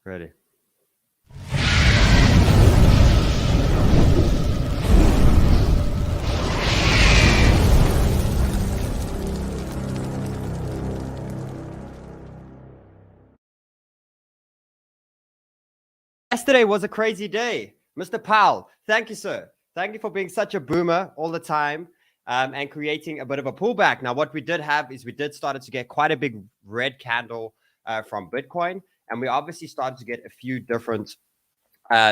Ready. Yesterday was a crazy day. Mr. Powell, thank you, sir. Thank you for being such a boomer all the time and creating a bit of a pullback. Now, what we did have is we did started to get quite a big red candle from Bitcoin. And we obviously started to get a few different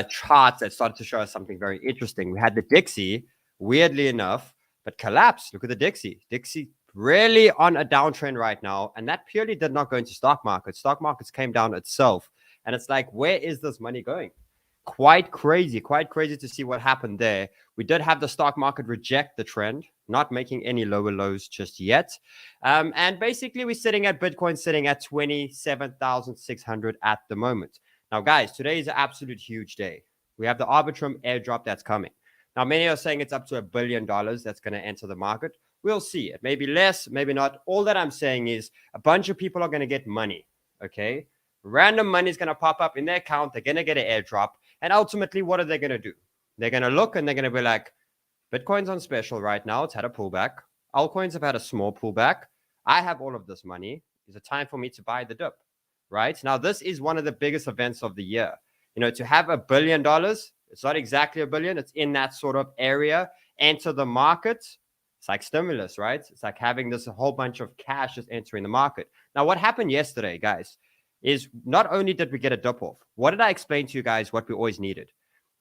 charts that started to show us something very interesting. We had the 𝗕𝗍𝗃, weirdly enough, but collapsed. Look at the 𝗕𝗍𝗃. 𝗕𝗍𝗃 really on a downtrend right now. And that purely did not go into stock markets. Stock markets came down itself. And it's like, where is this money going? Quite crazy to see what happened there. We did have the stock market reject the trend, not making any lower lows just yet. And basically, we're sitting at Bitcoin sitting at 27,600 at the moment. Now, guys, today is an absolute huge day. We have the Arbitrum airdrop that's coming. Now, many are saying it's up to $1 billion that's going to enter the market. We'll see. It may be less, maybe not. All that I'm saying is a bunch of people are going to get money, okay? Random money is going to pop up in their account. They're going to get an airdrop. And ultimately, what are they going to do? They're going to look and they're going to be like, Bitcoin's on special right now. It's had a pullback. Altcoins have had a small pullback. I have all of this money. Is it time for me to buy the dip? Right? Now, this is one of the biggest events of the year. You know, to have $1 billion, it's not exactly $1 billion. It's in that sort of area. Enter the market. It's like stimulus, right? It's like having this whole bunch of cash just entering the market. Now, what happened yesterday, guys, is not only did we get a dip off. What did I explain to you guys what we always needed?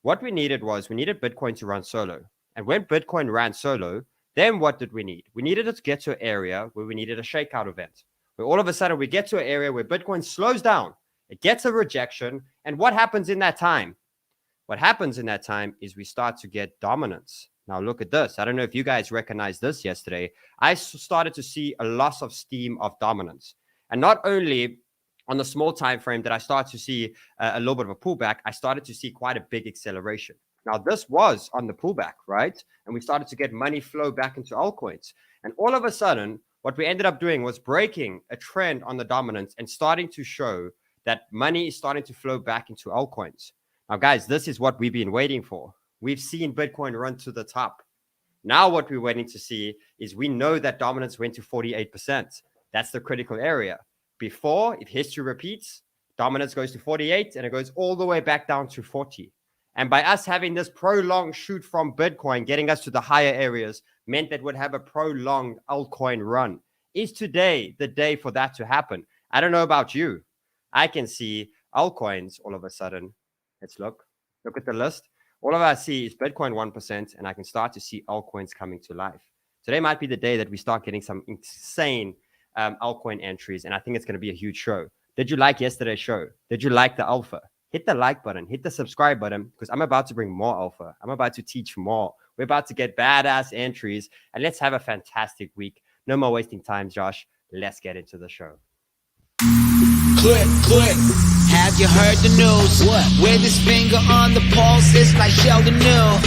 What we needed was we needed Bitcoin to run solo. And when Bitcoin ran solo, then what did we need? We needed it to get to an area where we needed a shakeout event. Where all of a sudden we get to an area where Bitcoin slows down. It gets a rejection. And what happens in that time? What happens in that time is we start to get dominance. Now look at this. I don't know if you guys recognized this yesterday. I started to see a loss of steam of dominance. And not only on the small time frame that I started to see a little bit of a pullback, I started to see quite a big acceleration. Now, this was on the pullback, right? And we started to get money flow back into altcoins. And all of a sudden, what we ended up doing was breaking a trend on the dominance and starting to show that money is starting to flow back into altcoins. Now, guys, this is what we've been waiting for. We've seen Bitcoin run to the top. Now, what we're waiting to see is we know that dominance went to 48%. That's the critical area. Before, if history repeats, dominance goes to 48 and it goes all the way back down to 40. And by us having this prolonged shoot from Bitcoin, getting us to the higher areas, meant that we'd have a prolonged altcoin run. Is today the day for that to happen? I don't know about you. I can see altcoins all of a sudden. Let's look at the list. All of I see is Bitcoin 1%, and I can start to see altcoins coming to life. Today might be the day that we start getting some insane altcoin entries, and I think it's going to be a huge show. Did you like yesterday's show? Did you like the alpha? Hit the like button, hit the subscribe button, because I'm about to bring more alpha. I'm about to teach more. We're about to get badass entries, and let's have a fantastic week. No more wasting time, Josh. Let's get into the show. Click, click. Have you heard the news? What? With his finger on the pulse, it's like Sheldon knew.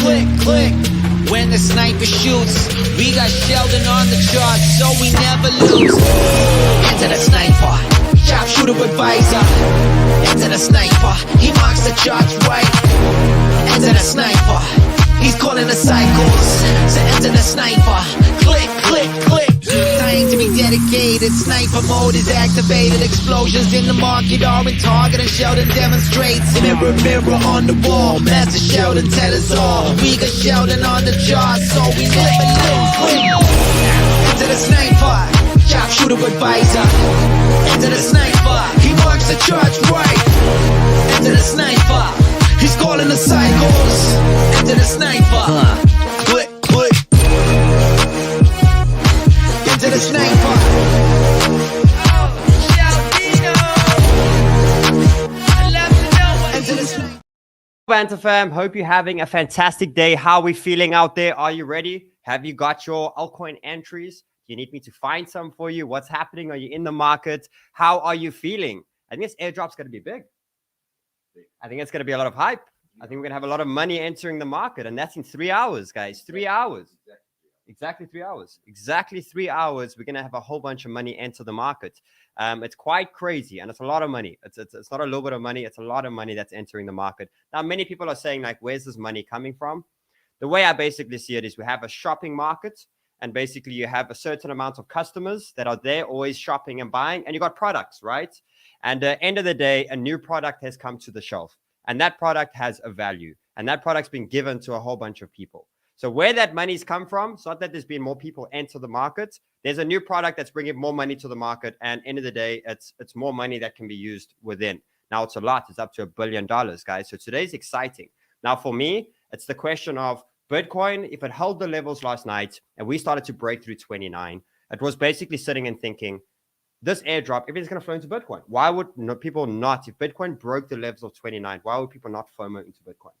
Click, click. When the sniper shoots, we got Sheldon on the charts, so we never lose. Enter the sniper, sharpshooter advisor. Enter the sniper, he marks the charts right. Enter the sniper, he's calling the cycles. So enter the sniper, click, click, click. Time to be dedicated, sniper mode is activated. Explosions in the market are in target, and Sheldon demonstrates. Mirror, mirror on the wall, Master Sheldon tell us all. We got Sheldon on the charts, so we never lose. Enter the sniper, sharpshooter advisor. Enter the sniper, he marks the charts right. Enter the sniper, he's calling the cycles. Enter the sniper, click, click. Enter the sniper. Banter fam, hope you're having a fantastic day. How are we feeling out there? Are you ready? Have you got your altcoin entries? Do you need me to find some for you? What's happening? Are you in the market? How are you feeling? I think this airdrop's going to be big. I think it's going to be a lot of hype. I think we're going to have a lot of money entering the market, and that's in 3 hours, guys. 3 hours. Exactly 3 hours. Exactly 3 hours. We're going to have a whole bunch of money enter the market. It's quite crazy, and it's a lot of money. It's not a little bit of money. It's a lot of money that's entering the market. Now, many people are saying, like, where's this money coming from? The way I basically see it is we have a shopping market, and basically you have a certain amount of customers that are there always shopping and buying, and you got products, right? And at the end of the day, a new product has come to the shelf, and that product has a value, and that product's been given to a whole bunch of people. So where that money's come from, it's not that there's been more people enter the market. There's a new product that's bringing more money to the market, and end of the day, it's more money that can be used within. Now, it's a lot. It's up to $1 billion, guys. So today's exciting. Now, for me, it's the question of Bitcoin. If it held the levels last night and we started to break through 29, it was basically sitting and thinking, this airdrop, everything's going to flow into Bitcoin. Why would people not? If Bitcoin broke the levels of 29, why would people not FOMO into Bitcoin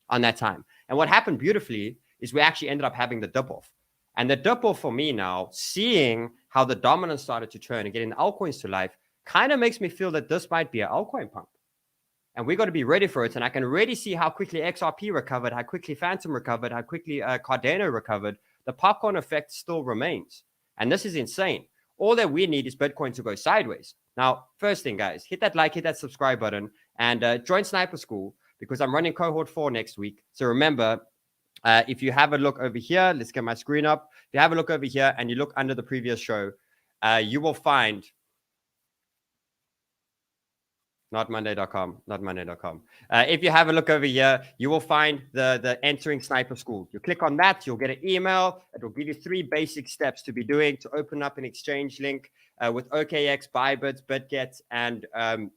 on that time? And what happened beautifully is we actually ended up having the dip off. And the dip off for me now, seeing how the dominance started to turn and getting the altcoins to life, kind of makes me feel that this might be an altcoin pump. And we got to be ready for it. And I can already see how quickly XRP recovered, how quickly Fantom recovered, how quickly Cardano recovered. The popcorn effect still remains. And this is insane. All that we need is Bitcoin to go sideways. Now, first thing, guys, hit that like, hit that subscribe button, and join Sniper School, because I'm running cohort 4 next week. So remember, if you have a look over here, let's get my screen up. If you have a look over here and you look under the previous show, you will find not monday.com. If you have a look over here, you will find the entering Sniper School. You click on that, you'll get an email. It will give you 3 basic steps to be doing to open up an exchange link with OKX, Bybit, BitGet, and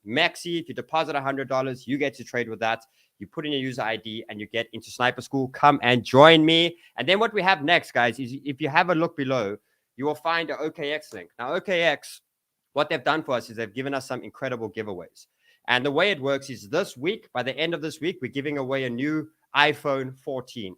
Maxi. If you deposit $100, you get to trade with that. You put in your user ID and you get into Sniper School. Come and join me. And then what we have next, guys, is if you have a look below, you will find an OKX link. Now, OKX, what they've done for us is they've given us some incredible giveaways. And the way it works is this week, by the end of this week, we're giving away a new iPhone 14.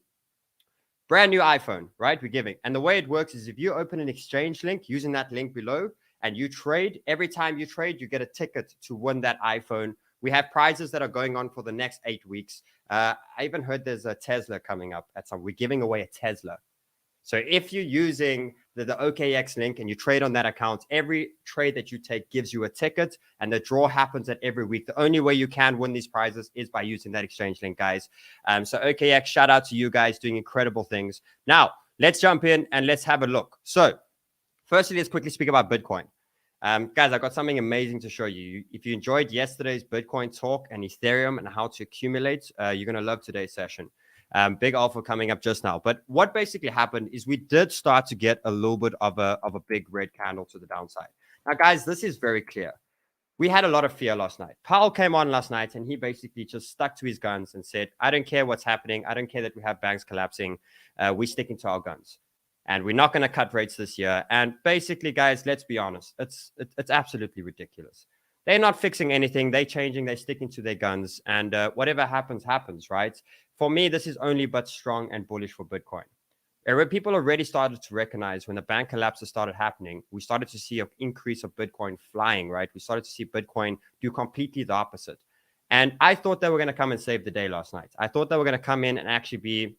Brand new iPhone, right? We're giving. And the way it works is if you open an exchange link using that link below and you trade, every time you trade, you get a ticket to win that iPhone. We have prizes that are going on for the next 8 weeks. I even heard there's a Tesla coming up at some. We're giving away a Tesla. So if you're using the OKX link and you trade on that account, every trade that you take gives you a ticket, and the draw happens at every week. The only way you can win these prizes is by using that exchange link, guys. So OKX, shout out to you guys doing incredible things. Now, let's jump in and let's have a look. So firstly, let's quickly speak about Bitcoin. Guys, I've got something amazing to show you. If you enjoyed yesterday's Bitcoin talk and Ethereum and how to accumulate, you're going to love today's session. Big alpha coming up just now. But what basically happened is we did start to get a little bit of a big red candle to the downside. Now, guys, this is very clear. We had a lot of fear last night. Powell came on last night and he basically just stuck to his guns and said, I don't care what's happening. I don't care that we have banks collapsing. We're sticking to our guns. And we're not going to cut rates this year. And basically, guys, let's be honest. It's absolutely ridiculous. They're not fixing anything. They're changing. They're sticking to their guns. And whatever happens, happens, right? For me, this is only but strong and bullish for Bitcoin. People already started to recognize when the bank collapses started happening, we started to see an increase of Bitcoin flying, right? We started to see Bitcoin do completely the opposite. And I thought they were going to come and save the day last night. I thought they were going to come in and actually be,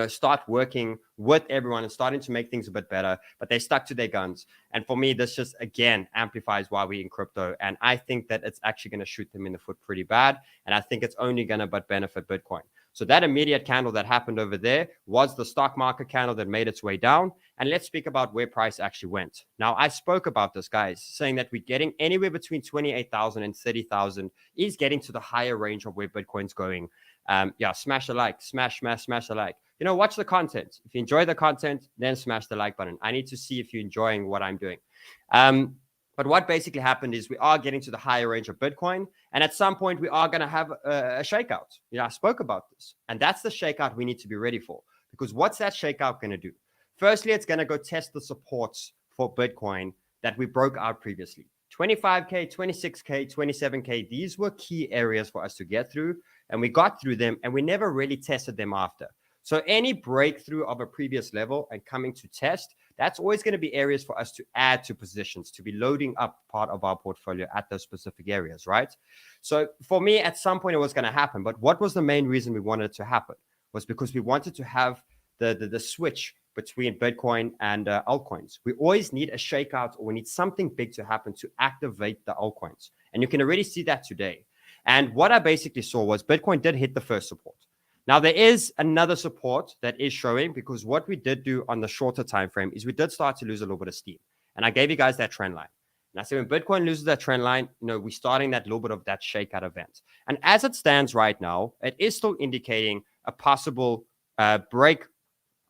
start working with everyone and starting to make things a bit better, but they stuck to their guns. And for me, this just, again, amplifies why we're in crypto. And I think that it's actually going to shoot them in the foot pretty bad. And I think it's only going to but benefit Bitcoin. So that immediate candle that happened over there was the stock market candle that made its way down. And let's speak about where price actually went. Now, I spoke about this, guys, saying that we're getting anywhere between 28,000 and 30,000 is getting to the higher range of where Bitcoin's going. Smash a like, smash a like. Watch the content. If you enjoy the content, then smash the like button. I need to see if you're enjoying what I'm doing. But what basically happened is we are getting to the higher range of Bitcoin. And at some point, we are going to have a shakeout. I spoke about this. And that's the shakeout we need to be ready for. Because what's that shakeout going to do? Firstly, it's going to go test the supports for Bitcoin that we broke out previously. 25K, 26K, 27K. These were key areas for us to get through. And we got through them. And we never really tested them after. So any breakthrough of a previous level and coming to test, that's always going to be areas for us to add to positions, to be loading up part of our portfolio at those specific areas, right? So for me, at some point it was going to happen. But what was the main reason we wanted it to happen? Was because we wanted to have the switch between Bitcoin and altcoins. We always need a shakeout, or we need something big to happen to activate the altcoins. And you can already see that today. And what I basically saw was Bitcoin did hit the first support. Now, there is another support that is showing, because what we did do on the shorter time frame is we did start to lose a little bit of steam. And I gave you guys that trend line. And I said, when Bitcoin loses that trend line, we're starting that little bit of that shakeout event. And as it stands right now, it is still indicating a possible break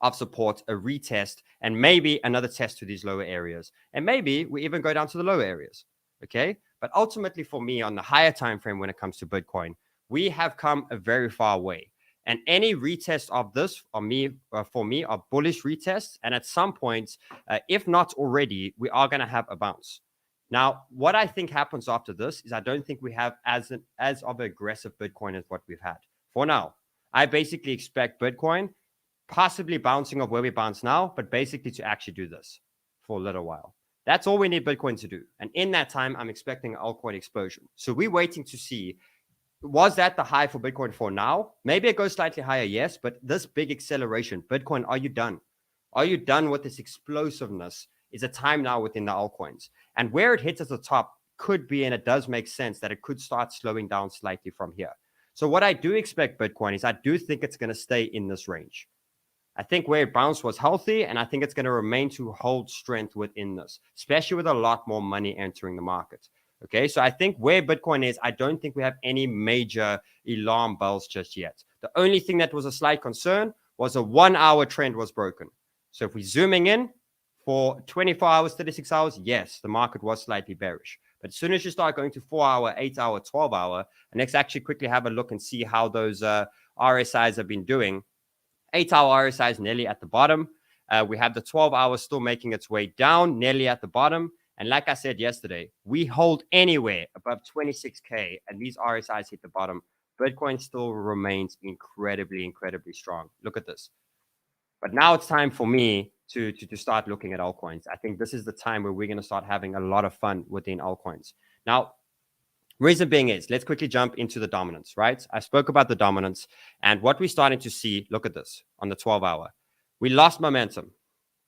of support, a retest, and maybe another test to these lower areas. And maybe we even go down to the lower areas. Okay. But ultimately, for me, on the higher time frame, when it comes to Bitcoin, we have come a very far way. And any retest of this, for me, are bullish retests. And at some point, if not already, we are going to have a bounce. Now, what I think happens after this is I don't think we have as of aggressive Bitcoin as what we've had. For now, I basically expect Bitcoin possibly bouncing off where we bounce now, but basically to actually do this for a little while. That's all we need Bitcoin to do. And in that time, I'm expecting an altcoin explosion. So we're waiting to see, was that the high for Bitcoin for now? Maybe it goes slightly higher, yes, but this big acceleration, Bitcoin, are you done? Are you done with this explosiveness? Is a time now within the altcoins. And where it hits at the top could be, and it does make sense that it could start slowing down slightly from here. So what I do expect Bitcoin is I do think it's going to stay in this range. I think where it bounced was healthy, and I think it's going to remain to hold strength within this, especially with a lot more money entering the market. Okay, so I think where Bitcoin is, I don't think we have any major alarm bells just yet. The only thing that was a slight concern was a 1 hour trend was broken. So if we're zooming in for 24 hours, 36 hours, yes, the market was slightly bearish. But as soon as you start going to 4 hour, 8 hour, 12 hour, and let's actually quickly have a look and see how those RSIs have been doing. 8 hour RSI is nearly at the bottom. We have the 12 hours still making its way down, nearly at the bottom. And like I said yesterday, we hold anywhere above 26K and these RSIs hit the bottom. Bitcoin still remains incredibly, incredibly strong. Look at this. But now it's time for me to start looking at altcoins. I think this is the time where we're going to start having a lot of fun within altcoins. Now, reason being is, let's quickly jump into the dominance, right? I spoke about the dominance, and what we're starting to see, look at this, on the 12 hour. We lost momentum.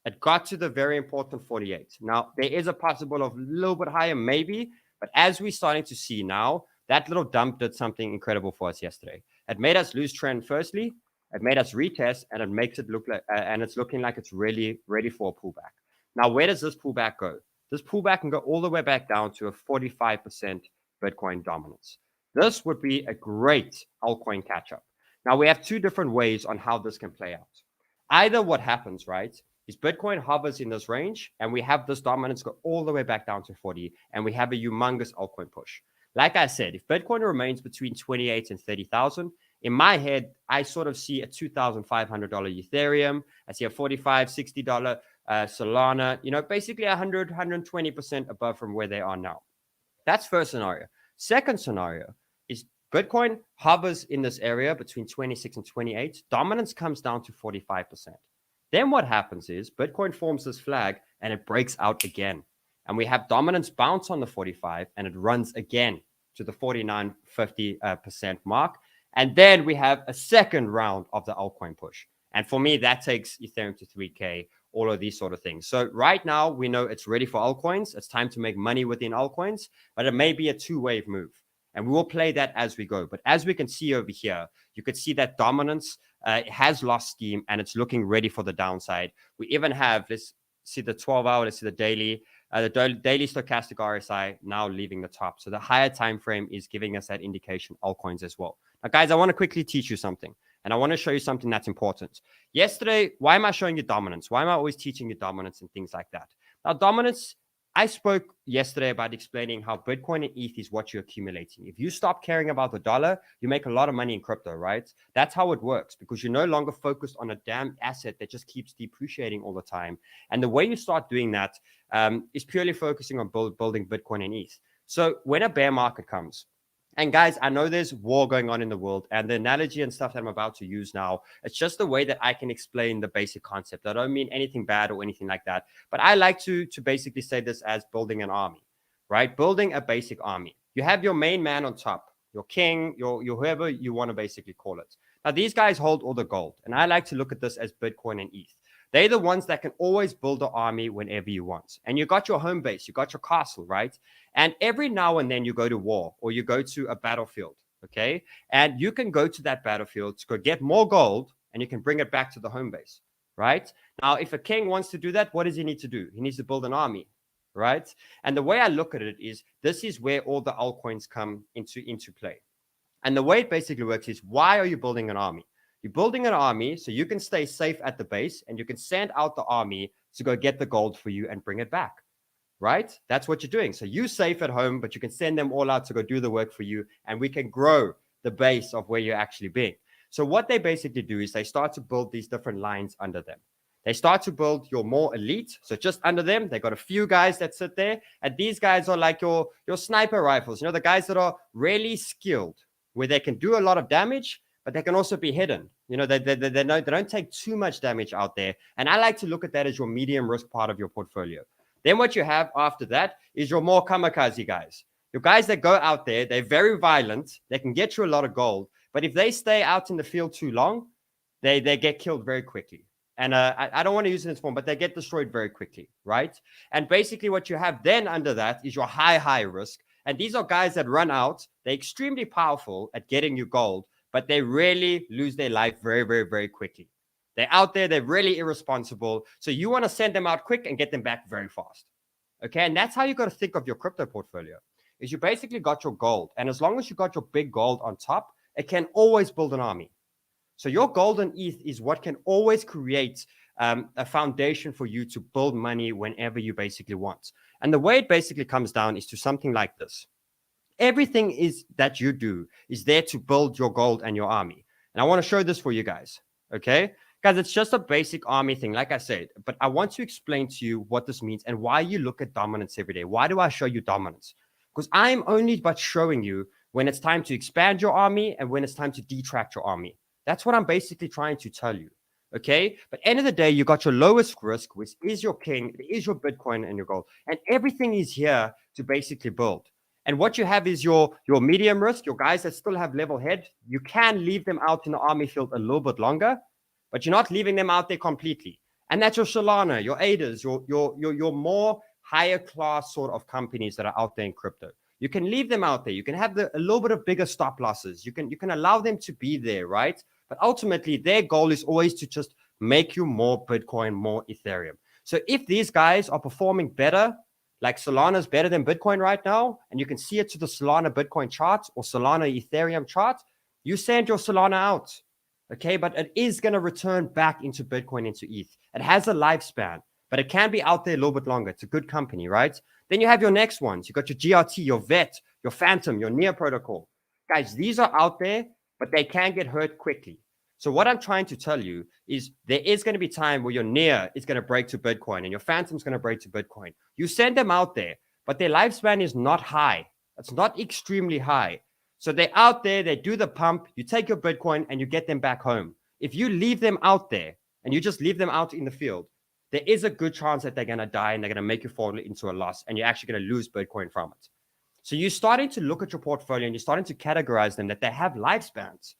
It got to the very important 48. Now, there is a possible of a little bit higher, maybe, but as we're starting to see now, that little dump did something incredible for us yesterday. It made us lose trend firstly, it made us retest, and it makes it look like, and it's looking like it's really ready for a pullback. Now, where does this pullback go? This pullback can go all the way back down to a 45% Bitcoin dominance. This would be a great altcoin catch-up. Now, we have two different ways on how this can play out. Either what happens, right, is Bitcoin hovers in this range, and we have this dominance go all the way back down to 40, and we have a humongous altcoin push. Like I said, if Bitcoin remains between 28 and 30,000, in my head, I sort of see a $2,500 Ethereum. I see a $45, $60 Solana, basically 100, 120% above from where they are now. That's first scenario. Second scenario is Bitcoin hovers in this area between 26 and 28. Dominance comes down to 45%. Then what happens is Bitcoin forms this flag and it breaks out again. And we have dominance bounce on the 45 and it runs again to the 49, 50% mark. And then we have a second round of the altcoin push. And for me, that takes Ethereum to 3K, all of these sort of things. So right now, we know it's ready for altcoins. It's time to make money within altcoins, but it may be a two-wave move. And we will play that as we go. But as we can see over here, you could see that dominance has lost steam and it's looking ready for the downside. We even have, let's see the 12 hour, let's see the daily stochastic RSI now leaving the top. So the higher time frame is giving us that indication altcoins as well. Now, guys, I want to quickly teach you something. And I want to show you something that's important. Yesterday, why am I showing you dominance? Why am I always teaching you dominance and things like that? Now, dominance, I spoke yesterday about explaining how Bitcoin and ETH is what you're accumulating. If you stop caring about the dollar, you make a lot of money in crypto, right? That's how it works because you're no longer focused on a damn asset that just keeps depreciating all the time. And the way you start doing that is purely focusing on building Bitcoin and ETH. So when a bear market comes, and guys, I know there's war going on in the world, and the analogy and stuff that I'm about to use now, it's just the way that I can explain the basic concept. I don't mean anything bad or anything like that, but I like to basically say this as building an army, right? Building a basic army. You have your main man on top, your king, your whoever you want to basically call it. Now, these guys hold all the gold, and I like to look at this as Bitcoin and ETH. They're the ones that can always build an army whenever you want. And you got your home base, you got your castle, right? And every now and then you go to war or you go to a battlefield, okay? And you can go to that battlefield to go get more gold and you can bring it back to the home base, right? Now, if a king wants to do that, what does he need to do? He needs to build an army, right? And the way I look at it is this is where all the altcoins come into play. And the way it basically works is, why are you building an army? You're building an army so you can stay safe at the base and you can send out the army to go get the gold for you and bring it back, right? That's what you're doing. So you're safe at home, but you can send them all out to go do the work for you, and we can grow the base of where you're actually being. So what they basically do is they start to build these different lines under them. They start to build your more elite. So just under them, they got a few guys that sit there, and these guys are like your sniper rifles, the guys that are really skilled, where they can do a lot of damage, but they can also be hidden. They don't take too much damage out there. And I like to look at that as your medium risk part of your portfolio. Then what you have after that is your more kamikaze guys. Your guys that go out there, they're very violent. They can get you a lot of gold. But if they stay out in the field too long, they get killed very quickly. And I don't want to use it in this form, but they get destroyed very quickly, right? And basically what you have then under that is your high risk. And these are guys that run out. They're extremely powerful at getting you gold, but they really lose their life very, very, very quickly. They're out there. They're really irresponsible. So you want to send them out quick and get them back very fast. Okay, and that's how you got to think of your crypto portfolio, is you basically got your gold. And as long as you got your big gold on top, it can always build an army. So your golden ETH is what can always create a foundation for you to build money whenever you basically want. And the way it basically comes down is to something like this. Everything is that you do is there to build your gold and your army. And I want to show this for you guys. Okay, guys, it's just a basic army thing, like I said, but I want to explain to you what this means and why you look at dominance every day. Why do I show you dominance? Because I'm only but showing you when it's time to expand your army and when it's time to detract your army. That's what I'm basically trying to tell you. Okay, but end of the day, you got your lowest risk, which is your king, it is your Bitcoin and your gold, and everything is here to basically build. And what you have is your medium risk, your guys that still have level head. You can leave them out in the army field a little bit longer, but you're not leaving them out there completely. And that's your Solana, your ADAs, your more higher class sort of companies that are out there in crypto. You can leave them out there. You can have a little bit of bigger stop losses. You can allow them to be there, right? But ultimately, their goal is always to just make you more Bitcoin, more Ethereum. So if these guys are performing better, like Solana is better than Bitcoin right now, and you can see it to the Solana Bitcoin chart or Solana Ethereum chart, you send your Solana out, okay? But it is going to return back into Bitcoin, into ETH. It has a lifespan, but it can be out there a little bit longer. It's a good company, right? Then you have your next ones. You got your GRT, your VET, your Fantom, your Near protocol. Guys, these are out there, but they can get hurt quickly. So what I'm trying to tell you is there is going to be time where your Near is going to break to Bitcoin and your Fantom is going to break to Bitcoin. You send them out there, but their lifespan is not high. It's not extremely high. So they're out there, they do the pump, you take your Bitcoin and you get them back home. If you leave them out there and you just leave them out in the field, there is a good chance that they're going to die and they're going to make you fall into a loss and you're actually going to lose Bitcoin from it. So you're starting to look at your portfolio and you're starting to categorize them that they have lifespans,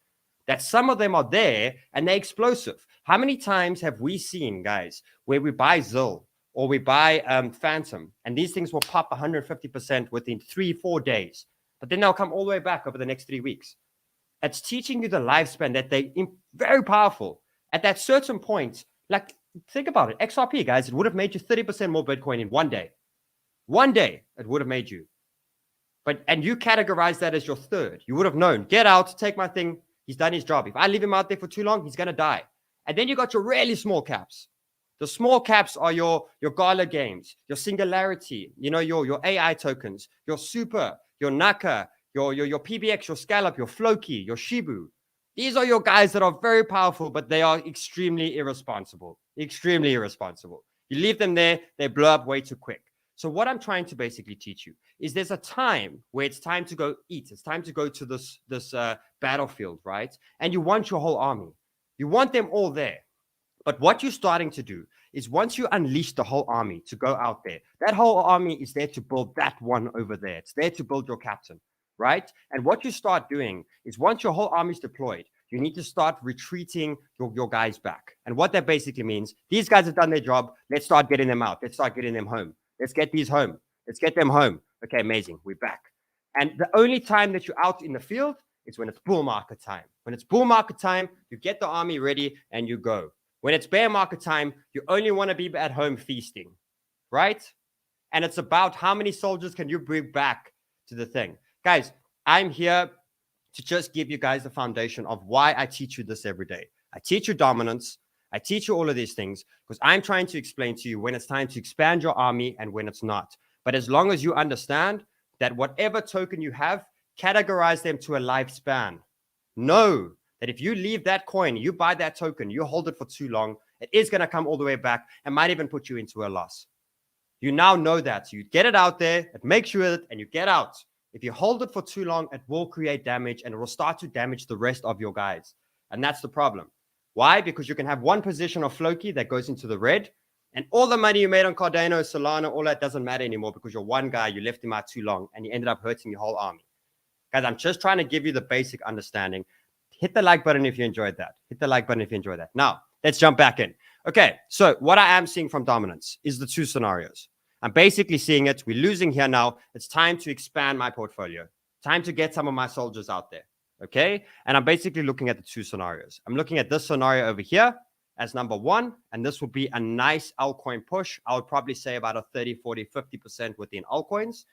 that some of them are there and they're explosive. How many times have we seen, guys, where we buy 𝗲𝗏 or we buy Fantom and these things will pop 150% within 3-4 days, but then they'll come all the way back over the next 3 weeks. It's teaching you the lifespan that they're very powerful. At that certain point, like, think about it. XRP, guys, it would have made you 30% more Bitcoin in 1 day. 1 day, it would have made you. And you categorize that as your third. You would have known, get out, take my thing. He's done his job. If I leave him out there for too long, he's going to die. And then you got your really small caps. The small caps are your Gala games, your Singularity, your AI tokens, your Super, your Naka, your PBX, your Scallop, your Floki, your Shibu. These are your guys that are very powerful, but they are extremely irresponsible. Extremely irresponsible. You leave them there, they blow up way too quick. So what I'm trying to basically teach you is there's a time where it's time to go eat. It's time to go to this battlefield, right? And you want your whole army. You want them all there. But what you're starting to do is once you unleash the whole army to go out there, that whole army is there to build that one over there. It's there to build your captain, right? And what you start doing is once your whole army is deployed, you need to start retreating your guys back. And what that basically means, these guys have done their job. Let's start getting them out. Let's start getting them home. Let's get these home. Let's get them home. Okay, amazing. We're back. And the only time that you're out in the field is when it's bull market time. When it's bull market time, you get the army ready and you go. When it's bear market time, you only want to be at home feasting, right? And it's about how many soldiers can you bring back to the thing. Guys, I'm here to just give you guys the foundation of why I teach you this every day. I teach you dominance. I teach you all of these things because I'm trying to explain to you when it's time to expand your army and when it's not. But as long as you understand that whatever token you have, categorize them to a lifespan. Know that if you leave that coin, you buy that token, you hold it for too long, it is going to come all the way back and might even put you into a loss. You now know that. So you get it out there, it makes you it, and you get out. If you hold it for too long, it will create damage and it will start to damage the rest of your guys. And that's the problem. Why? Because you can have one position of 𝗨𝗏𝗀𝗐 that goes into the red, and all the money you made on Cardano, Solana, all that doesn't matter anymore because you're one guy, you left him out too long, and you ended up hurting your whole army. Guys, I'm just trying to give you the basic understanding. Hit the like button if you enjoyed that. Hit the like button if you enjoyed that. Now, let's jump back in. Okay, so what I am seeing from dominance is the two scenarios. I'm basically seeing it. We're losing here now. It's time to expand my portfolio. Time to get some of my soldiers out there. Okay, and I'm basically looking at the two scenarios. I'm looking at this scenario over here as number one, and this would be a nice altcoin push. I would probably say about a 30, 40, 50% within altcoins.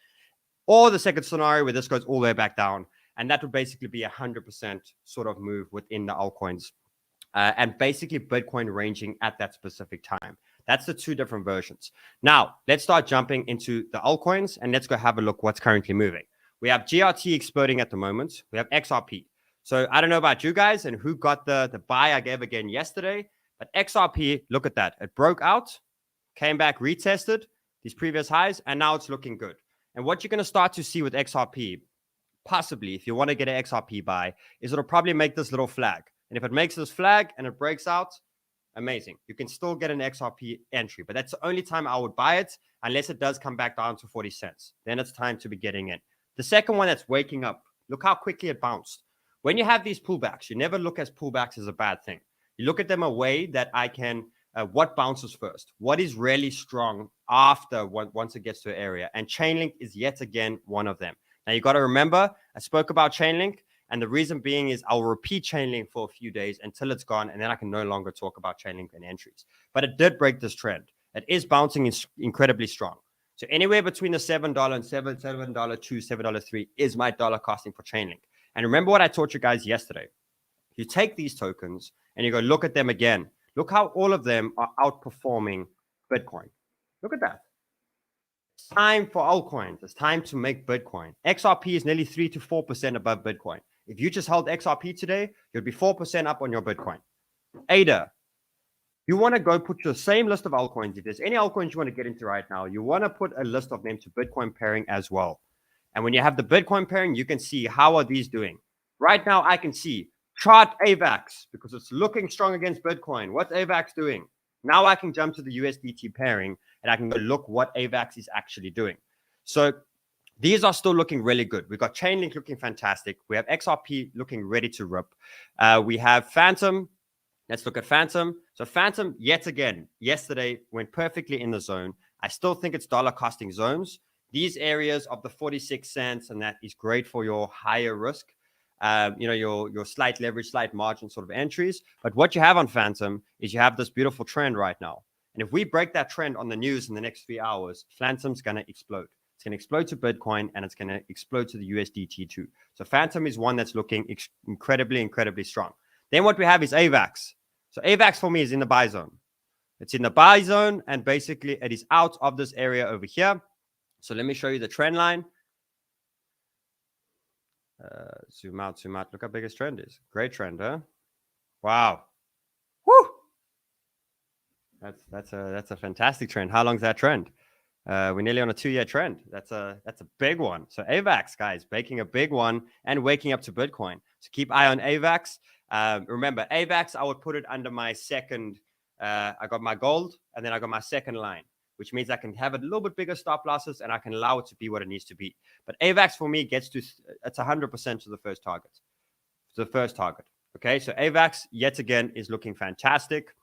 Or the second scenario where this goes all the way back down, and that would basically be 100% sort of move within the altcoins. And basically Bitcoin ranging at that specific time. That's the two different versions. Now, let's start jumping into the altcoins and let's go have a look what's currently moving. We have GRT exploding at the moment. We have XRP. So I don't know about you guys and who got the buy I gave again yesterday, but XRP, look at that. It broke out, came back, retested these previous highs, and now it's looking good. And what you're going to start to see with XRP, possibly if you want to get an XRP buy, is it'll probably make this little flag. And if it makes this flag and it breaks out, amazing. You can still get an XRP entry, but that's the only time I would buy it unless it does come back down to 40 cents. Then it's time to be getting in. The second one that's waking up, look how quickly it bounced. When you have these pullbacks, you never look at pullbacks as a bad thing. You look at them a way that I can, what bounces first? What is really strong after once it gets to an area? And Chainlink is yet again one of them. Now, you got to remember, I spoke about Chainlink. And the reason being is I'll repeat Chainlink for a few days until it's gone, and then I can no longer talk about Chainlink and entries. But it did break this trend. It is bouncing incredibly strong. So anywhere between the $7 and $7.2, $7.3 is my dollar costing for Chainlink. And remember what I taught you guys yesterday. You take these tokens and you go look at them again. Look how all of them are outperforming Bitcoin. Look at that. It's time for altcoins. It's time to make Bitcoin. XRP is nearly 3 to 4% above Bitcoin. If you just held XRP today, you'd be 4% up on your Bitcoin. ADA, you want to go put your same list of altcoins. If there's any altcoins you want to get into right now, you want to put a list of them to Bitcoin pairing as well. And when you have the Bitcoin pairing, you can see how are these doing. Right now, I can see chart AVAX because it's looking strong against Bitcoin. What's AVAX doing? Now I can jump to the USDT pairing and I can go look what AVAX is actually doing. So these are still looking really good. We've got Chainlink looking fantastic. We have XRP looking ready to rip. We have Fantom. Let's look at Fantom. So Fantom, yet again, yesterday went perfectly in the zone. I still think it's dollar costing zones. These areas of the 46 cents, and that is great for your higher risk, your slight leverage, slight margin sort of entries. But what you have on Fantom is you have this beautiful trend right now. And if we break that trend on the news in the next 3 hours, Fantom's going to explode. It's going to explode to Bitcoin and it's going to explode to the USDT too. So Fantom is one that's looking incredibly, incredibly strong. Then what we have is AVAX. So AVAX for me is in the buy zone. It's in the buy zone and basically it is out of this area over here. So let me show you the trend line. Zoom out. Look how big his trend is. Great trend, huh? Wow. Woo! That's a fantastic trend. How long is that trend? We're nearly on a 2-year trend. That's a big one. So AVAX, guys, making a big one and waking up to Bitcoin. So keep eye on AVAX. Remember, AVAX, I would put it under my second. I got my gold and then I got my second line, which means I can have a little bit bigger stop losses and I can allow it to be what it needs to be. But AVAX for me gets to, it's 100% to the first target. Okay, so AVAX yet again is looking fantastic.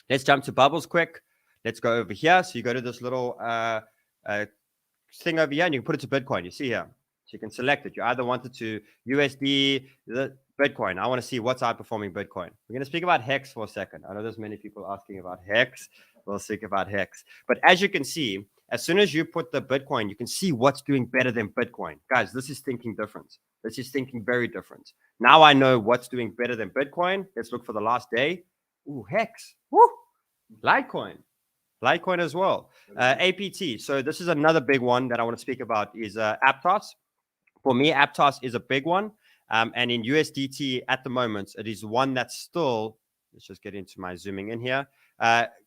Let's jump to bubbles quick. Let's go over here. So you go to this little thing over here and you can put it to Bitcoin. You see here. So you can select it. You either want it to USD, the Bitcoin. I want to see what's outperforming Bitcoin. We're going to speak about HEX for a second. I know there's many people asking about HEX. We'll speak about HEX. But as you can see, as soon as you put the Bitcoin, you can see what's doing better than Bitcoin. Guys, this is thinking different. This is thinking very different. Now I know what's doing better than Bitcoin. Let's look for the last day. Ooh, HEX. Woo! Litecoin. Litecoin as well. APT. So this is another big one that I want to speak about is Aptos. For me, Aptos is a big one. And in USDT at the moment, it is one that's still, let's just get into my zooming in here,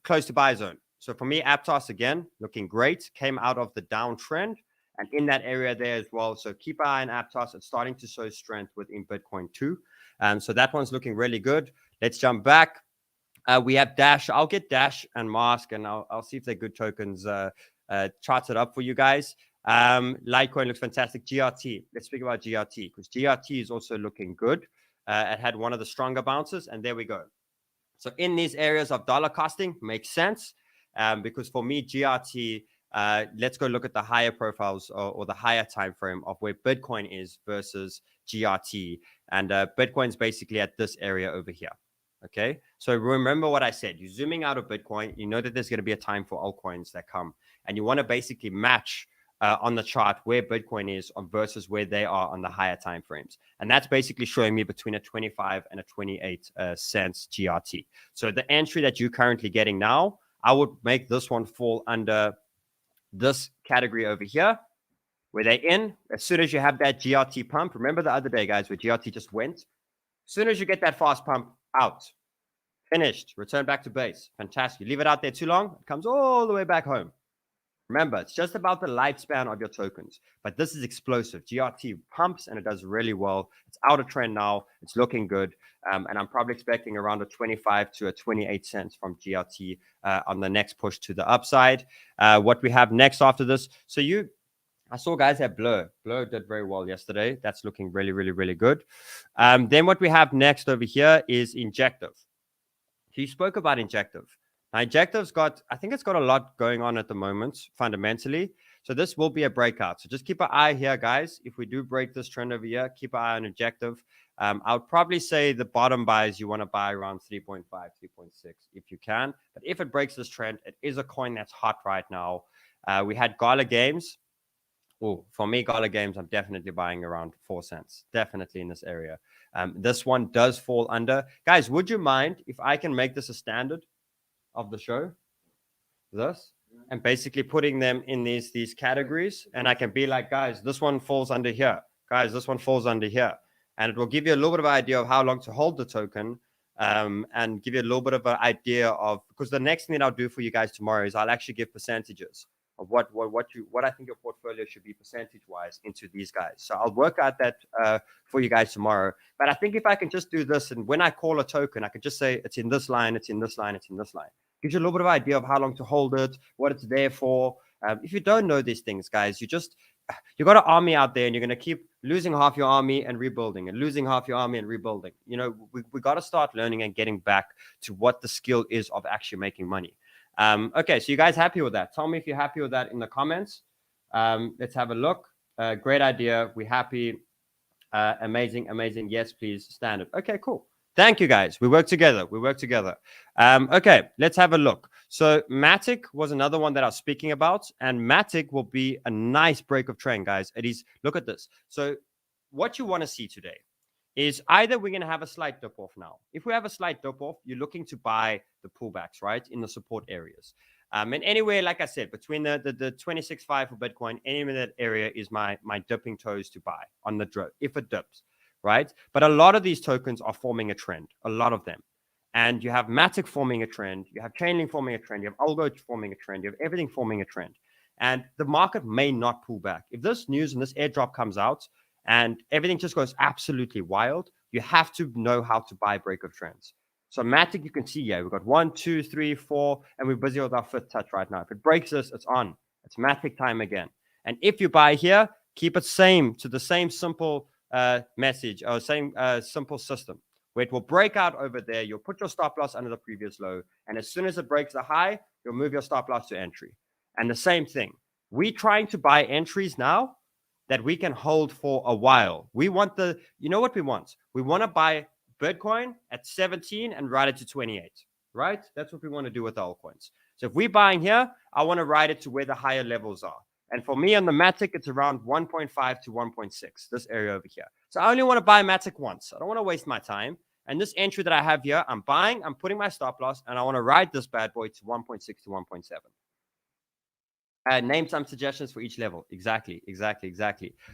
close to buy zone. So for me, Aptos, again, looking great, came out of the downtrend and in that area there as well. So keep an eye on Aptos. It's starting to show strength within Bitcoin too. So that one's looking really good. Let's jump back. We have Dash. I'll get Dash and Mask, and I'll see if they're good tokens charted up for you guys. Litecoin looks fantastic. GRT. Let's speak about GRT because GRT is also looking good. It had one of the stronger bounces, and there we go. So in these areas of dollar costing makes sense because for me, GRT, let's go look at the higher profiles or the higher time frame of where Bitcoin is versus GRT. And Bitcoin's basically at this area over here. Okay, so remember what I said. You're zooming out of Bitcoin. You know that there's going to be a time for altcoins that come, and you want to basically match on the chart where Bitcoin is versus where they are on the higher time frames. And that's basically showing me between a 25 and a 28 cents GRT. So the entry that you're currently getting now, I would make this one fall under this category over here, where they're in. As soon as you have that GRT pump, remember the other day, guys, where GRT just went? As soon as you get that fast pump out, finished, return back to base. Fantastic. You leave it out there too long, it comes all the way back home. Remember, it's just about the lifespan of your tokens, but this is explosive. GRT pumps and it does really well. It's out of trend now. It's looking good. And I'm probably expecting around a 25 to a 28 cents from GRT on the next push to the upside. What we have next after this. So I saw guys have 𝗏𝗏. 𝗏𝗏 did very well yesterday. That's looking really, really, really good. Then what we have next over here is Injective. He spoke about Injective. Now, Injective's got, I think it's got a lot going on at the moment, fundamentally. So this will be a breakout. So just keep an eye here, guys. If we do break this trend over here, keep an eye on Injective. I would probably say the bottom buys you want to buy around 3.5, 3.6 if you can. But if it breaks this trend, it is a coin that's hot right now. We had Gala Games. Oh, for me, Gala Games, I'm definitely buying around 4 cents. Definitely in this area. This one does fall under. Guys, would you mind if I can make this a standard of the show? This? And basically putting them in these categories. And I can be like, guys, this one falls under here. Guys, this one falls under here. And it will give you a little bit of an idea of how long to hold the token. And give you a little bit of an idea of, because the next thing that I'll do for you guys tomorrow is I'll actually give percentages of what I think your portfolio should be percentage-wise into these guys. So I'll work out that for you guys tomorrow. But I think if I can just do this, and when I call a token, I can just say it's in this line, it's in this line, it's in this line. Gives you a little bit of idea of how long to hold it, what it's there for. If you don't know these things, guys, you got an army out there and you're going to keep losing half your army and rebuilding and losing half your army and rebuilding. You know, we got to start learning and getting back to what the skill is of actually making money. Okay, so you guys happy with that? Tell me if you're happy with that in the comments. Let's have a look. Great idea. We're happy. Amazing, amazing. Yes, please. Standard. Okay, cool. Thank you, guys. We work together. We work together. Okay, let's have a look. So Matic was another one that I was speaking about, and Matic will be a nice break of trend, guys. It is. Look at this. So what you want to see today is either we're going to have a slight dip off now. If we have a slight dip off, you're looking to buy the pullbacks, right, in the support areas. And anywhere, like I said, between the 26.5 for Bitcoin, anywhere in that area is my dipping toes to buy on the drop if it dips, right? But a lot of these tokens are forming a trend, a lot of them. And you have Matic forming a trend, you have Chainlink forming a trend, you have Algo forming a trend, you have everything forming a trend. And the market may not pull back. If this news and this airdrop comes out and everything just goes absolutely wild, you have to know how to buy break of trends. So Matic, you can see, yeah, we've got 1, 2, 3, 4, and we're busy with our 5th touch right now. If it breaks this, it's on. It's Matic time again. And if you buy here, keep it same to the same simple message or same simple system. where it will break out over there. You'll put your stop loss under the previous low. And as soon as it breaks the high, you'll move your stop loss to entry. And the same thing. We're trying to buy entries now that we can hold for a while. We want you know what we want? We want to buy Bitcoin at 17 and ride it to 28, right? That's what we want to do with the altcoins. So if we're buying here, I want to ride it to where the higher levels are. And for me on the Matic, it's around 1.5 to 1.6, this area over here. So I only want to buy Matic once. I don't want to waste my time. And this entry that I have here, I'm buying, I'm putting my stop loss, and I want to ride this bad boy to 1.6 to 1.7. Name some suggestions for each level. Exactly.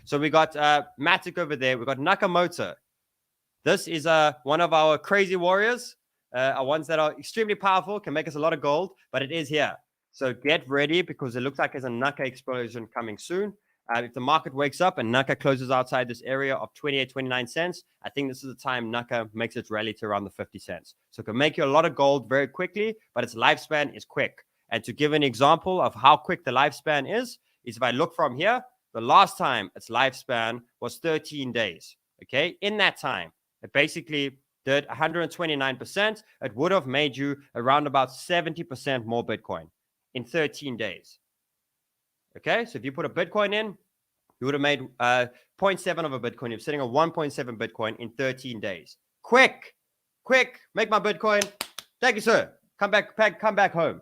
So we got Matic over there. We got Nakamoto. This is one of our crazy warriors, ones that are extremely powerful, can make us a lot of gold, but it is here. So get ready because it looks like there's a Naka explosion coming soon. If the market wakes up and Naka closes outside this area of 28, 29 cents, I think this is the time Naka makes its rally to around the 50 cents. So it can make you a lot of gold very quickly, but its lifespan is quick. And to give an example of how quick the lifespan is if I look from here, the last time its lifespan was 13 days. Okay, in that time, it basically did 129%. It would have made you around about 70% more Bitcoin in 13 days. Okay, so if you put a Bitcoin in, you would have made 0.7 of a Bitcoin. You're sitting on 1.7 Bitcoin in 13 days. Quick, make my Bitcoin. Thank you, sir. Come back home.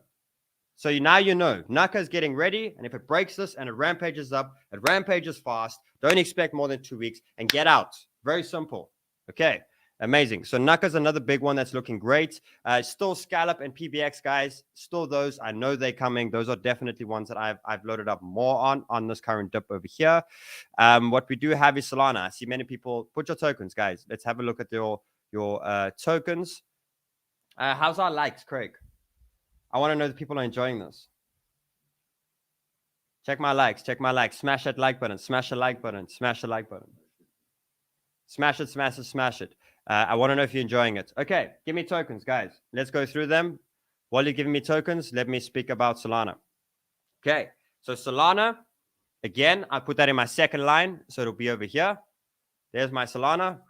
So now you know Naka is getting ready, and if it breaks this and it rampages up, it rampages fast. Don't expect more than 2 weeks and get out. Very simple. Okay, amazing. So Naka's another big one that's looking great. Still Scallop and PBX, guys. Still those. I know they're coming. Those are definitely ones that I've loaded up more on this current dip over here. What we do have is Solana. I see many people put your tokens, guys. Let's have a look at your tokens. How's our likes, Craig? I want to know that people are enjoying this. Check my likes. Smash that like button. Smash the like button. Smash it. I want to know if you're enjoying it. Okay, give me tokens, guys. Let's go through them. While you're giving me tokens, let me speak about Solana. Okay, so Solana, again, I put that in my second line, so it'll be over here. There's my Solana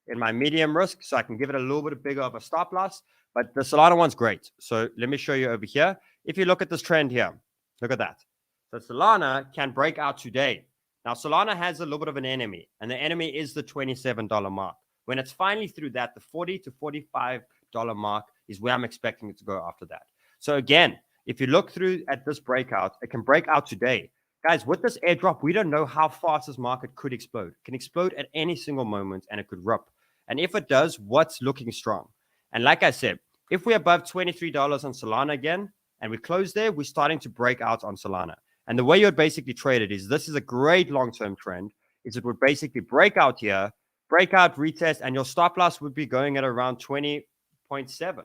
in my medium risk, so I can give it a little bit bigger of a stop loss. But the Solana one's great. So let me show you over here. If you look at this trend here, look at that. So Solana can break out today. Now, Solana has a little bit of an enemy, and the enemy is the $27 mark. When it's finally through that, the $40 to $45 mark is where I'm expecting it to go after that. So again, if you look through at this breakout, it can break out today. Guys, with this airdrop, we don't know how fast this market could explode. It can explode at any single moment, and it could rip. And if it does, what's looking strong? And like I said, if we're above $23 on Solana again, and we close there, we're starting to break out on Solana. And the way you would basically trade it is, this is a great long-term trend, is it would basically break out here, break out, retest, and your stop loss would be going at around 20.7.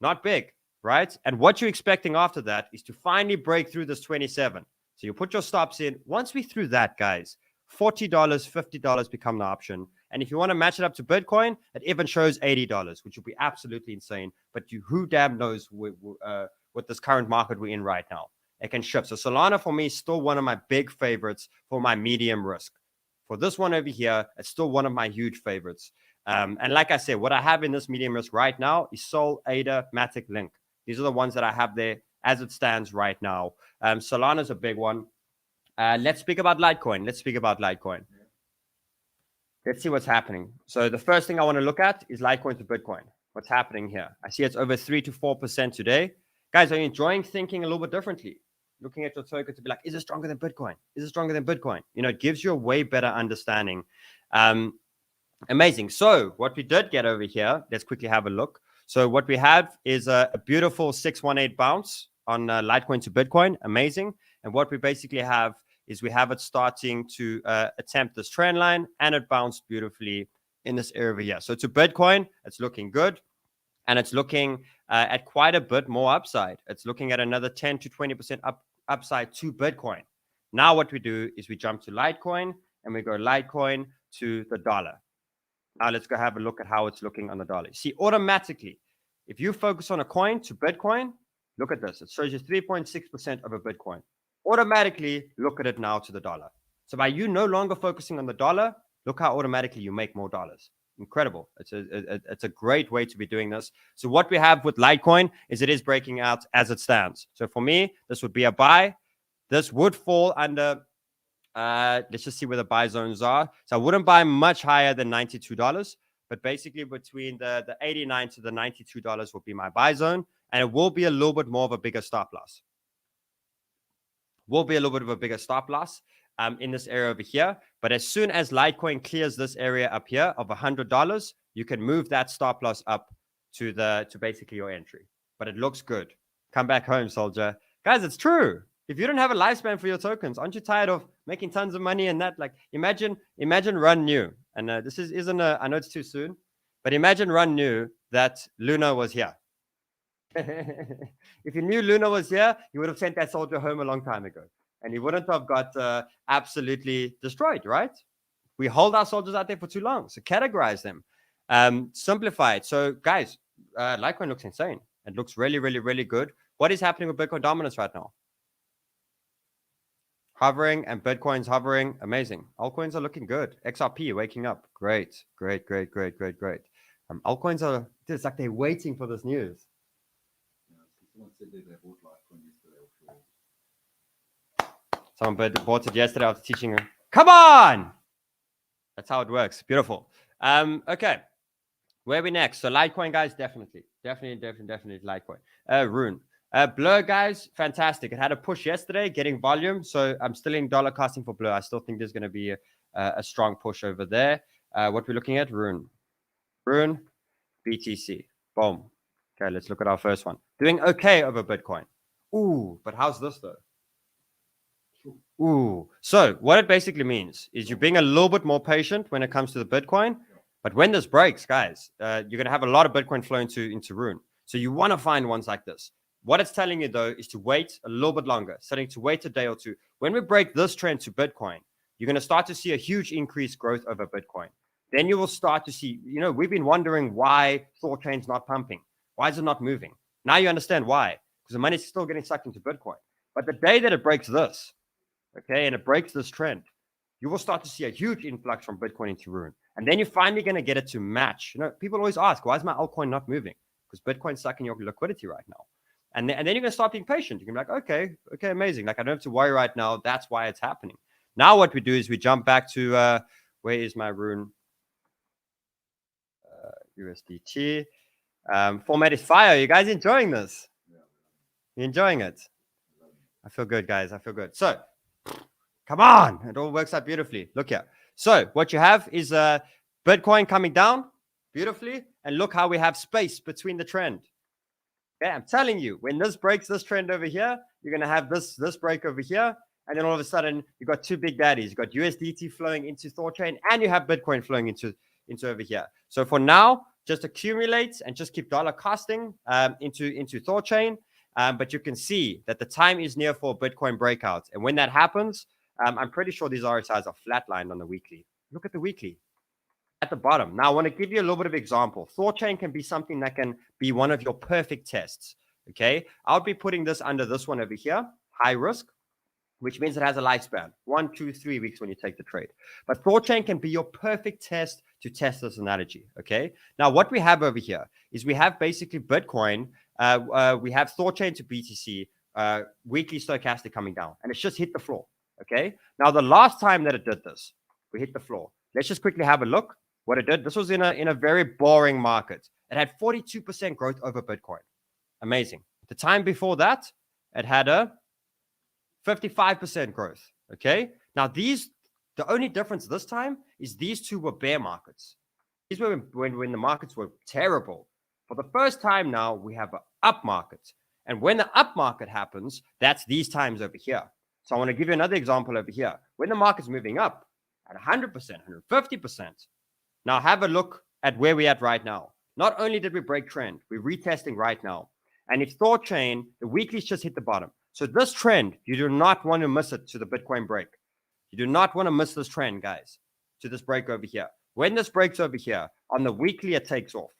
Not big, right? And what you're expecting after that is to finally break through this 27. So you put your stops in. Once we're through that, guys, $40, $50 become the option. And if you want to match it up to Bitcoin, it even shows $80, which would be absolutely insane. But who damn knows what this current market we're in right now. It can shift. So Solana for me is still one of my big favorites for my medium risk. For this one over here, it's still one of my huge favorites. And like I said, what I have in this medium risk right now is Sol, ADA, Matic, Link. These are the ones that I have there as it stands right now. Solana is a big one. Let's speak about Litecoin. Let's see what's happening. So the first thing I want to look at is Litecoin to Bitcoin. What's happening here? I see it's over 3 to 4% today. Guys, are you enjoying thinking a little bit differently? Looking at your token to be like, is it stronger than Bitcoin? Is it stronger than Bitcoin? You know, it gives you a way better understanding. Amazing. So what we did get over here, let's quickly have a look. So what we have is a beautiful 618 bounce on Litecoin to Bitcoin. Amazing. And what we basically have is we have it starting to attempt this trend line, and it bounced beautifully in this area over here. So to Bitcoin, it's looking good, and it's looking at quite a bit more upside. It's looking at another 10 to 20% upside to Bitcoin. Now what we do is we jump to Litecoin, and we go Litecoin to the dollar. Now let's go have a look at how it's looking on the dollar. See, automatically, if you focus on a coin to Bitcoin, look at this. It shows you 3.6% of a Bitcoin. Automatically look at it now to the dollar. So by you no longer focusing on the dollar, look how automatically you make more dollars. incredible. It's a great way to be doing this. So what we have with Litecoin is it is breaking out as it stands. So for me, this would be a buy. This would fall under, let's just see where the buy zones are. So I wouldn't buy much higher than $92, but basically between the $89 to the $92 will be my buy zone. And it will be a little bit more of a bigger stop loss. Will be a little bit of a bigger stop loss in this area over here. But as soon as Litecoin clears this area up here of $100, you can move that stop loss up to basically your entry. But it looks good. Come back home, soldier. Guys, it's true. If you don't have a lifespan for your tokens, aren't you tired of making tons of money and that? Like, imagine run new. And this isn't a, I know it's too soon, but imagine run new that Luna was here. If you knew Luna was here, you would have sent that soldier home a long time ago. And he wouldn't have got absolutely destroyed, right? We hold our soldiers out there for too long. So categorize them. Simplify it. So guys, Litecoin looks insane. It looks really, really, really good. What is happening with Bitcoin dominance right now? Hovering and Bitcoin's hovering. Amazing. Altcoins are looking good. XRP waking up. Great, great, great, great, great, great. Altcoins are, it's like they're waiting for this news. Someone bought it yesterday after teaching her. Come on! That's how it works. Beautiful. Okay. Where are we next? So Litecoin, guys, definitely Litecoin. Rune. 𝗏𝗏, guys, fantastic. It had a push yesterday, getting volume. So I'm still in dollar costing for 𝗏𝗏. I still think there's going to be a strong push over there. What we're looking at, Rune, BTC. Boom. Okay, let's look at our first one. Doing okay over Bitcoin. Ooh, but how's this though? Ooh. So what it basically means is you're being a little bit more patient when it comes to the Bitcoin. But when this breaks, guys, you're going to have a lot of Bitcoin flow into Rune. So you want to find ones like this. What it's telling you, though, is to wait a little bit longer, starting to wait a day or two. When we break this trend to Bitcoin, you're going to start to see a huge increased growth over Bitcoin. Then you will start to see, you know, we've been wondering why ThorChain's not pumping. Why is it not moving? Now you understand why, because the money's still getting sucked into Bitcoin. But the day that it breaks this, okay, and it breaks this trend, you will start to see a huge influx from Bitcoin into Rune. And then you're finally going to get it to match. You know, people always ask, why is my altcoin not moving? Because Bitcoin's sucking your liquidity right now. And then you're going to start being patient. You're going to be like, okay, amazing. Like, I don't have to worry right now. That's why it's happening. Now what we do is we jump back to, where is my Rune? USDT. Format is fire. You guys enjoying this? You enjoying it? I feel good, guys. I feel good. So, come on. It all works out beautifully. Look here. So, what you have is Bitcoin coming down beautifully. And look how we have space between the trend. Okay, I'm telling you, when this breaks this trend over here, you're going to have this break over here. And then all of a sudden, you've got two big daddies. You've got USDT flowing into ThorChain, and you have Bitcoin flowing into over here. So for now, just accumulate and just keep dollar costing into ThorChain. But you can see that the time is near for Bitcoin breakout. And when that happens, I'm pretty sure these RSIs are flatlined on the weekly. Look at the weekly at the bottom. Now, I want to give you a little bit of example. ThorChain can be something that can be one of your perfect tests. Okay, I'll be putting this under this one over here, high risk, which means it has a lifespan, 1, 2, 3 weeks when you take the trade. But ThorChain can be your perfect test to test this analogy. Okay, now what we have over here is we have basically Bitcoin. We have ThorChain to BTC, weekly stochastic coming down, and it's just hit the floor. Okay, now the last time that it did this, we hit the floor. Let's just quickly have a look what it did. This was in a very boring market. It had 42% growth over Bitcoin. Amazing. The time before that, it had a 55% growth. Okay, now the only difference this time is these two were bear markets. These were when the markets were terrible. For the first time now, we have an up market. And when the up market happens, that's these times over here. So I want to give you another example over here. When the market's moving up at 100%, 150%, now have a look at where we're at right now. Not only did we break trend, we're retesting right now. And if ThorChain, the weeklies just hit the bottom. So this trend, you do not want to miss it to the Bitcoin break. You do not want to miss this trend, guys, to this break over here. When this breaks over here, on the weekly, it takes off.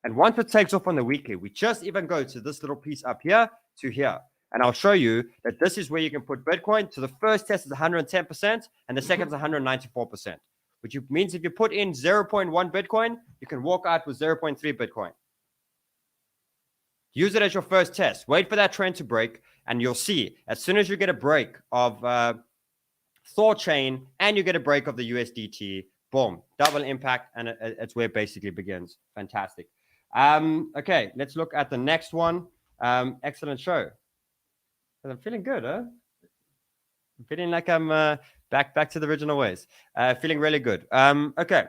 And once it takes off on the weekly, we just even go to this little piece up here to here. And I'll show you that this is where you can put Bitcoin. So the first test is 110%, and the second is 194%. which means if you put in 0.1 Bitcoin, you can walk out with 0.3 Bitcoin. Use it as your first test. Wait for that trend to break, and you'll see as soon as you get a break of THORChain and you get a break of the USDT, boom, double impact, and it's where it basically begins. Fantastic. Okay, let's look at the next one. Excellent show. I'm feeling good, huh? I'm feeling like I'm back to the original ways. Feeling really good. Okay,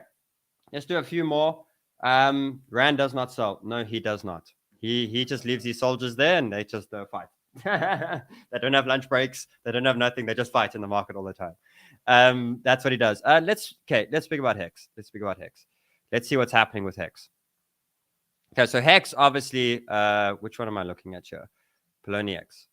let's do a few more. Rand does not sell. No, he does not. He just leaves his soldiers there and they just fight. They don't have lunch breaks. They don't have nothing. They just fight in the market all the time. That's what he does. Let's speak about Hex. Let's speak about Hex. Let's see what's happening with Hex. Okay, so Hex, obviously, which one am I looking at here? Poloniex.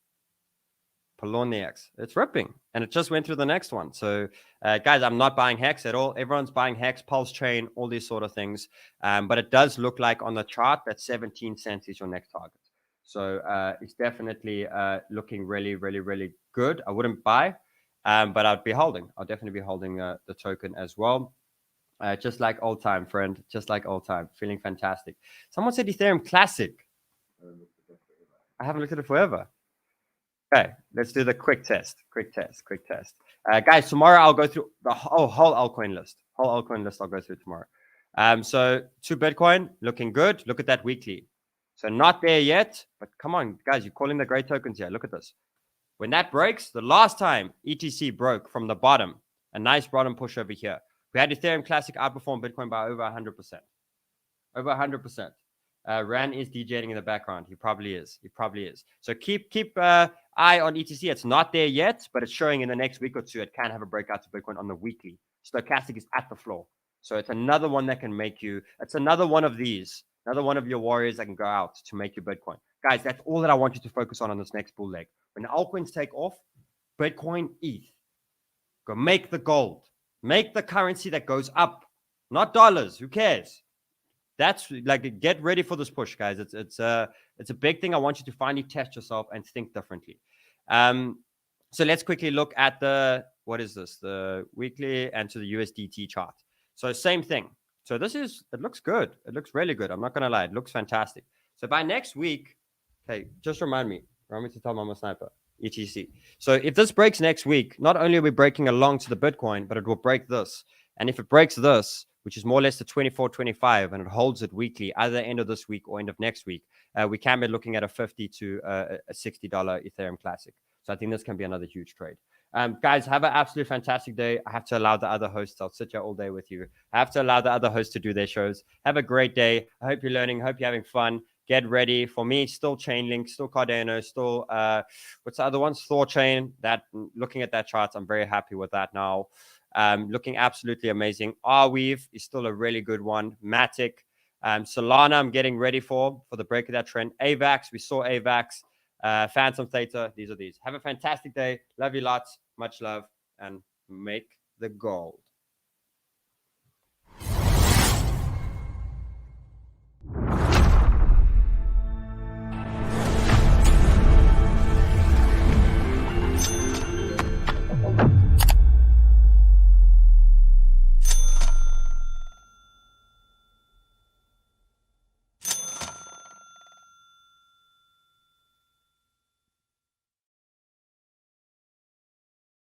It's ripping, and it just went through the next one. So, guys, I'm not buying Hex at all. Everyone's buying Hex, Pulse Chain, all these sort of things. But it does look like on the chart that 17 cents is your next target. So it's definitely looking really, really, really good. I wouldn't buy, but I'd be holding. I'll definitely be holding the token as well. Just like old time, friend. Just like old time. Feeling fantastic. Someone said Ethereum Classic. I haven't looked at it forever. Okay, let's do the quick test. Guys, tomorrow I'll go through the whole altcoin list. I'll go through tomorrow. So 2 Bitcoin, looking good. Look at that weekly. So not there yet, but come on, guys, you're calling the great tokens here. Look at this. When that breaks, the last time ETC broke from the bottom, a nice bottom push over here. We had Ethereum Classic outperform Bitcoin by over 100%. Over 100%. Ran is DJing in the background. He probably is. So keep eye on ETC. It's not there yet, but it's showing in the next week or two. It can have a breakout to Bitcoin on the weekly. Stochastic is at the floor. So it's another one that can make you. It's another one of these. Another one of your warriors that can go out to make you Bitcoin. Guys, that's all that I want you to focus on this next bull leg. When the altcoins take off, Bitcoin, ETH. Go make the gold. Make the currency that goes up. Not dollars. Who cares? That's like, get ready for this push, guys. It's a big thing. I want you to finally test yourself and think differently. So let's quickly look at the weekly and to the USDT chart. So same thing. So it looks good. It looks really good. I'm not going to lie. It looks fantastic. So by next week, okay, just remind me to tell Mama Sniper, etc. So if this breaks next week, not only are we breaking along to the Bitcoin, but it will break this. And if it breaks this, which is more or less the 24.25, and it holds it weekly, either end of this week or end of next week, we can be looking at a $50 to a $60 Ethereum Classic. So I think this can be another huge trade. Guys, have an absolutely fantastic day. I have to allow the other hosts. I'll sit here all day with you. I have to allow the other hosts to do their shows. Have a great day. I hope you're learning. I hope you're having fun. Get ready. For me, still Chainlink, still Cardano, still, what's the other one? THORChain. Looking at that chart, I'm very happy with that now. Looking absolutely amazing. 𝗬𝗏𝗏 is still a really good one. Matic. Solana, I'm getting ready for the break of that trend. AVAX, we saw AVAX. Fantom Theta, these are these. Have a fantastic day. Love you lots. Much love, and make the gold.